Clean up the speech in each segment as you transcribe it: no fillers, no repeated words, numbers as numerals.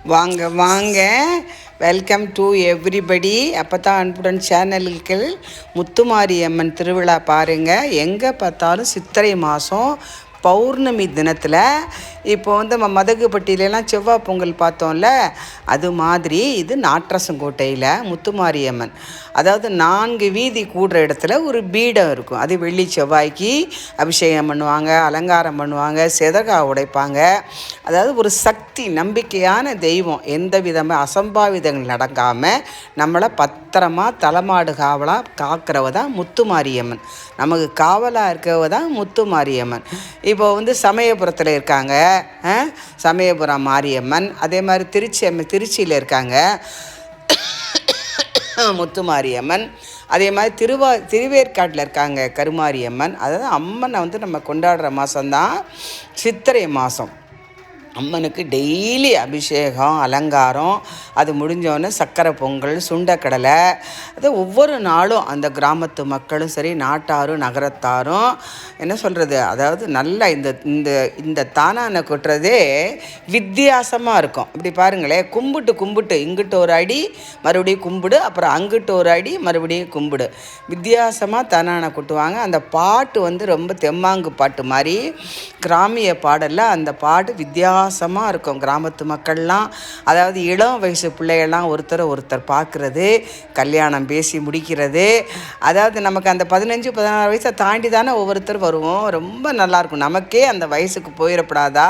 வாங்க வாங்க, welcome to everybody. அப்போ தான் அன்புடன் சேனலுக்கு முத்துமாரி அம்மன் திருவிழா பாருங்கள். எங்கே பார்த்தாலும் சித்திரை மாதம் பௌர்ணமி தினத்தில் இப்போ நம்ம மதகுப்பட்டியிலலாம் செவ்வாய் பொங்கல் பார்த்தோம்ல, அது மாதிரி இது நாட்ரசங்கோட்டையில் முத்துமாரியம்மன். அதாவது 4 வீதி கூடுற இடத்துல ஒரு பீடம் இருக்கும். அது வெள்ளி செவ்வாய்க்கு அபிஷேகம் பண்ணுவாங்க, அலங்காரம் பண்ணுவாங்க, செதகா உடைப்பாங்க. அதாவது ஒரு சக்தி, நம்பிக்கையான தெய்வம். எந்த விதமாக அசம்பாவிதங்கள் நடக்காமல் நம்மளை பத்திரமா தலைமாடு காவலாக காக்கிறவ தான் முத்துமாரியம்மன். நமக்கு காவலாக இருக்கவ தான் முத்துமாரியம்மன். இப்போ சமயபுரத்தில் இருக்காங்க சமயபுரம் மாரியம்மன். அதே மாதிரி திருச்சியில் இருக்காங்க முத்துமாரியம்மன். அதே மாதிரி திருவேற்காட்டில் இருக்காங்க கருமாரியம்மன். அதாவது அம்மனை நம்ம கொண்டாடுற மாதம்தான் சித்திரை மாதம். அம்மனுக்கு டெய்லி அபிஷேகம், அலங்காரம். அது முடிஞ்சோடனே சக்கரை பொங்கல், சுண்டக்கடலை. அது ஒவ்வொரு நாளும் அந்த கிராமத்து மக்களும் சரி, நாட்டாரும் நகரத்தாரும் என்ன சொல்கிறது, அதாவது நல்லா இந்த தானான கொட்டுறதே வித்தியாசமாக இருக்கும். இப்படி பாருங்களேன், கும்பிட்டு இங்கிட்ட ஒரு அடி மறுபடியும் கும்பிடு, அப்புறம் அங்கிட்ட ஒரு அடி மறுபடியும் கும்பிடு. வித்தியாசமாக தானான கொட்டுவாங்க. அந்த பாட்டு ரொம்ப தெம்மாங்கு பாட்டு மாதிரி, கிராமிய பாடலில் அந்த பாட்டு வித்தியாசமாக இருக்கும். கிராமத்து மக்கள்லாம், அதாவது இளம் வயசு பிள்ளைகள்லாம் ஒருத்தர் பார்க்குறது, கல்யாணம் பேசி முடிக்கிறது. அதாவது நமக்கு அந்த 15-16 வயசை தாண்டி தானே ஒவ்வொருத்தர் வருவோம். ரொம்ப நல்லாயிருக்கும். நமக்கே அந்த வயசுக்கு போயிடப்படாதா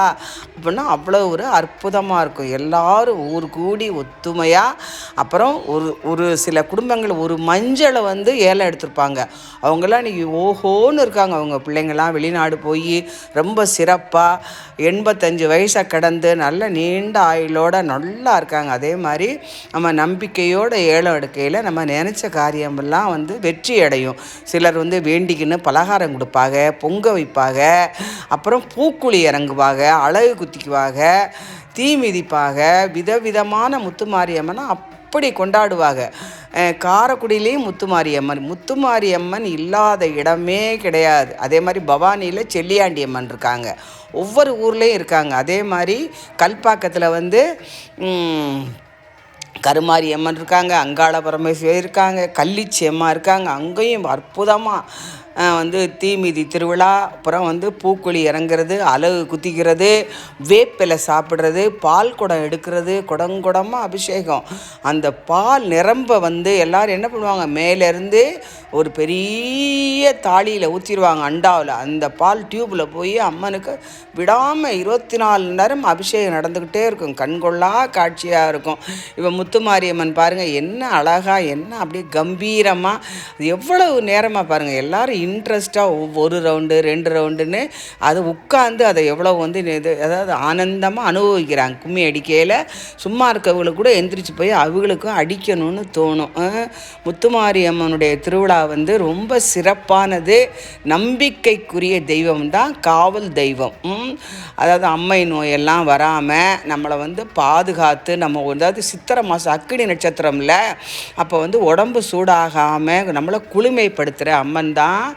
அப்படின்னா அவ்வளோ ஒரு அற்புதமாக இருக்கும். எல்லோரும் ஊர் கூடி ஒத்துமையாக. அப்புறம் ஒரு சில குடும்பங்கள் ஒரு மஞ்சளை ஏலம் எடுத்திருப்பாங்க. அவங்களாம் இன்றைக்கி ஓஹோன்னு இருக்காங்க. அவங்க பிள்ளைங்கள்லாம் வெளிநாடு போய் ரொம்ப சிறப்பாக 85 வயசை கடந்து நல்ல நீண்ட ஆயுளோடு நல்லா இருக்காங்க. அதே மாதிரி நம்ம நம்பிக்கையோடு ஏலம் எடுக்கையில் நம்ம நினச்ச காரியமெல்லாம் வெற்றி அடையும். சிலர் வேண்டிக்கின்னு பலகாரம் கொடுப்பாங்க, பொங்க வைப்பாங்க, அப்புறம் பூக்குழி இறங்குவாங்க, அழகு குத்திக்குவாங்க, தீ மிதிப்பாக. விதவிதமான முத்துமாரியம்மனை அப்படி கொண்டாடுவாங்க. காரைக்குடியிலையும் முத்துமாரியம்மன் இல்லாத இடமே கிடையாது. அதே மாதிரி பவானியில் செல்லியாண்டி அம்மன் இருக்காங்க, ஒவ்வொரு ஊர்லேயும் இருக்காங்க. அதே மாதிரி கல்பாக்கத்தில் கருமாரியம்மன் இருக்காங்க, அங்காள பரமேஸ்வரி இருக்காங்க, கள்ளிச்சி அம்மா இருக்காங்க. அங்கேயும் அற்புதமாக தீமிதி திருவிழா, அப்புறம் பூக்குழி இறங்குறது, அலகு குத்திக்கிறது, வேப்பிலை சாப்பிட்றது, பால் குடம் எடுக்கிறது, குடங்குடமாக அபிஷேகம். அந்த பால் நிரம்ப எல்லோரும் என்ன பண்ணுவாங்க, மேலேருந்து ஒரு பெரிய தாலியில் ஊற்றிடுவாங்க, அண்டாவில். அந்த பால் டியூப்பில் போய் அம்மனுக்கு விடாமல் 24 மணி நேரம் அபிஷேகம் நடந்துக்கிட்டே இருக்கும். கண்கொள்ளா காட்சியாக இருக்கும். இப்போ முத்துமாரியம்மன் பாருங்கள், என்ன அழகாக, என்ன அப்படியே கம்பீரமாக, அது எவ்வளவு நேரமாக பாருங்கள். எல்லோரும் இன்ட்ரெஸ்ட்டாக ஒரு ரவுண்டு 2 ரவுண்டுன்னு அதை உட்காந்து அதை எவ்வளோ அதாவது ஆனந்தமாக அனுபவிக்கிறாங்க. கும்மி அடிக்கையில் சும்மா இருக்கவங்களுக்கு கூட எந்திரிச்சு போய் அவங்களுக்கும் அடிக்கணும்னு தோணும். முத்துமாரியம்மனுடைய திருவிழா ரொம்ப சிறப்பானது. நம்பிக்கைக்குரிய தெய்வம் தான் காவல் தெய்வம். அதாவது அம்மை நோயெல்லாம் வராமல் நம்மளை பாதுகாத்து, நம்ம அதாவது சித்திரை மாதம் அக்கினி நட்சத்திரம்ல, அப்போ உடம்பு சூடாகாமல் நம்மளை குளுமைப்படுத்துகிற அம்மன் தான்